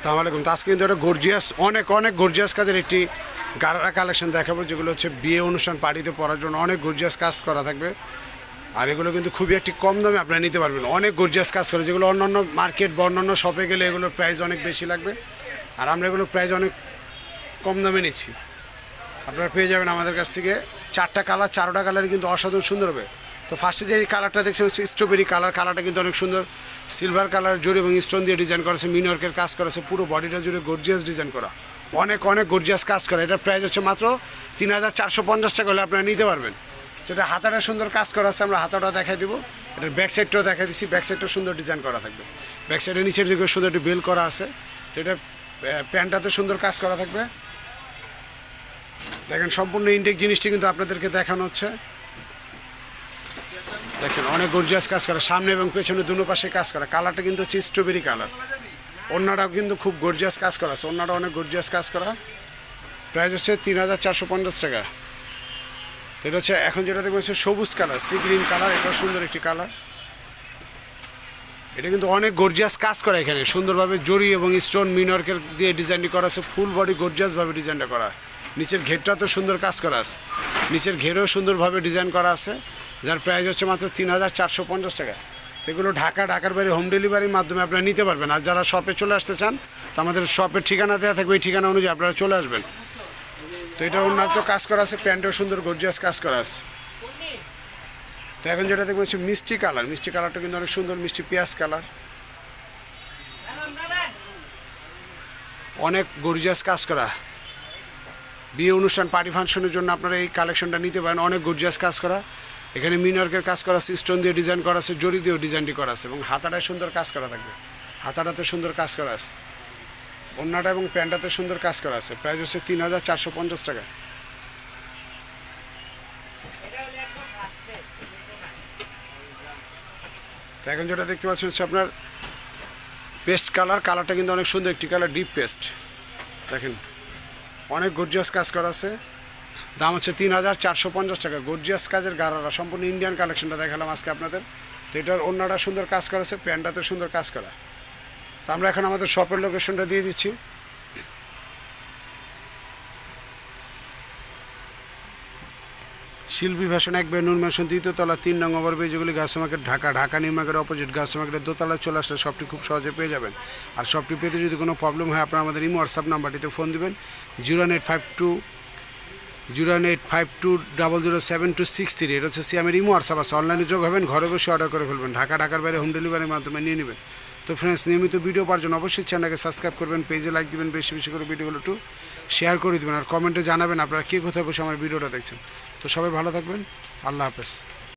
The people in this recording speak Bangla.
আসসালামু আলাইকুম। তো আজকে কিন্তু একটা গর্জিয়াস অনেক গর্জিয়াস কাজের একটি গারারা কালেকশন দেখাবো, যেগুলো হচ্ছে বিয়ে অনুষ্ঠান পার্টিতে পরার জন্য অনেক গর্জিয়াস কাজ করা থাকবে। আর এগুলো কিন্তু খুবই একটি কম দামে আপনারা নিতে পারবেন। অনেক গর্জিয়াস কাজ করে, যেগুলো অন্যান্য মার্কেট বা অন্যান্য শপে গেলে এগুলোর প্রাইস অনেক বেশি লাগবে, আর আমরা এগুলোর প্রাইস অনেক কম দামে নিচ্ছি। আপনারা পেয়ে যাবেন আমাদের কাছ থেকে 4টা কালার, 4টা কালারই কিন্তু অসাধারণ সুন্দর হবে। তো ফার্স্টে যে কালারটা দেখছেন হচ্ছে স্ট্রবেরি কালার। কালারটা কিন্তু অনেক সুন্দর, সিলভার কালার জুড়ে এবং স্টোন দিয়ে ডিজাইন করা আছে, মিনওয়ার্কের কাজ করা আছে, পুরো বডিটা জুড়ে গর্জিয়াস ডিজাইন করা, অনেক গর্জিয়াস কাজ করা। এটার প্রাইস হচ্ছে মাত্র 3450 টাকা হলে আপনারা নিতে পারবেন। যেটা হাতাটা সুন্দর কাজ করা আছে, আমরা হাতাটা দেখাই দিব। এটার ব্যাক সাইডটাও দেখাই দিচ্ছি, ব্যাক সাইডটাও সুন্দর ডিজাইন করা থাকবে। ব্যাক সাইডের নিচের দিকে সুন্দর একটি বেল করা আছে। তো এটা প্যান্টটাতে সুন্দর কাজ করা থাকবে। দেখেন সম্পূর্ণ ইনটেক জিনিসটি কিন্তু আপনাদেরকে দেখানো হচ্ছে। দেখেন অনেক গর্জিয়াস কাজ করা, সামনে এবং পেছনে দুনো পাশে কাজ করা। কালারটা কিন্তু হচ্ছে স্ট্রবেরি কালার। ওড়নাটাও কিন্তু খুব গর্জিয়াস কাজ করা আছে, ওড়নাটা অনেক গর্জিয়াস কাজ করা। প্রাইস হচ্ছে 3450 টাকা। এটা হচ্ছে এখন যেটা দেখবো হচ্ছে সবুজ কালার, সি গ্রিন কালার। এটাও সুন্দর একটি কালার। এটা কিন্তু অনেক গর্জিয়াস কাজ করা, এখানে সুন্দরভাবে জরি এবং স্টোন মিনওয়ার্কের দিয়ে ডিজাইনটি করা আছে, ফুল বডি গর্জিয়াসভাবে ডিজাইনটা করা। নিচের ঘেরটা তো সুন্দর কাজ করা আছে, নিচের ঘেরেও সুন্দরভাবে ডিজাইন করা আছে, যার প্রাইস হচ্ছে মাত্র 3450 টাকা। এগুলো ঢাকার বাইরে হোম ডেলিভারির মাধ্যমে আপনারা নিতে পারবেন। আর যারা শপে চলে আসতে চান, তো আমাদের শপের ঠিকানা দেওয়া থাকবে, এই ঠিকানা অনুযায়ী আপনারা চলে আসবেন। তো এটা ওনার তো কাজ করা আছে, প্যান্টেও সুন্দর গর্জিয়াস কাজ করা আছে। তো এখন যেটা দেখবো হচ্ছে মিষ্টি কালার। মিষ্টি কালারটা কিন্তু অনেক সুন্দর, মিষ্টি পেঁয়াজ কালার, অনেক গর্জিয়াস কাজ করা। বিয়ে অনুষ্ঠান পার্টি ফাংশনের জন্য আপনারা এই কালেকশনটা নিতে পারেন। অনেক গর্জিয়াস কাজ করা, এখানে মিনওয়ার্কের কাজ করা আছে, স্টোন দিয়ে ডিজাইন করা আছে, জরি দিয়েও ডিজাইনটি করা আছে, এবং হাতাটায় সুন্দর কাজ করা থাকবে। হাতাটাতে সুন্দর কাজ করা আছে, ওড়নাটা এবং প্যান্টটাতে সুন্দর কাজ করা আছে। প্রাইস হচ্ছে 3450 টাকা। তো এখন যেটা দেখতে পাচ্ছি হচ্ছে আপনার পেস্ট কালার। কালারটা কিন্তু অনেক সুন্দর একটি কালার, ডিপ পেস্ট। দেখেন অনেক গর্জিয়াস কাজ করা আছে। দাম হচ্ছে 3450 টাকা। গর্জিয়াস কাজের গারারা, সম্পূর্ণ ইন্ডিয়ান কালেকশনটা দেখালাম আজকে আপনাদের। তো এটার ওড়নাটা সুন্দর কাজ করা আছে, প্যান্টটাতে সুন্দর কাজ করা। তো আমরা এখন আমাদের শপের লোকেশনটা দিয়ে দিচ্ছি। শিল্পী ফ্যাশন, 1 বাই নূর ম্যানশন, 3য় তলা, 3 নং ওভারব্রিজ, যেগুলি গাছ মার্কেট, ঢাকা নিউ মার্কেটের অপোজিট। গাছ মার্কেটের দোতলায় চলে আসলে শপটি খুব সহজে পেয়ে যাবেন। আর শপটি পেতে যদি কোনো প্রবলেম হয়, আপনারা আমাদের ইমো হোয়াটসঅ্যাপ নাম্বারটিতে ফোন দিবেন, 09852007263। এটা হচ্ছে সিয়ামের ইমো হোয়াটসঅ্যাপ আছে। অনলাইনে যোগ হবেন, ঘরে বসে অর্ডার করে ফেলবেন। ঢাকার বাইরে হোম ডেলিভারির মাধ্যমে নিয়ে নেবেন। তো ফ্রেন্ডস, নিয়মিত ভিডিও পাওয়ার জন্য অবশ্যই চ্যানেলকে সাবস্ক্রাইব করবেন, পেজে লাইক দিবেন, বেশি করে ভিডিওগুলো একটু শেয়ার করে দেবেন, আর কমেন্টে জানাবেন আপনারা কে কোথায় বসে আমার ভিডিওটা দেখছেন। তো সবাই ভালো থাকবেন, আল্লাহ হাফেজ।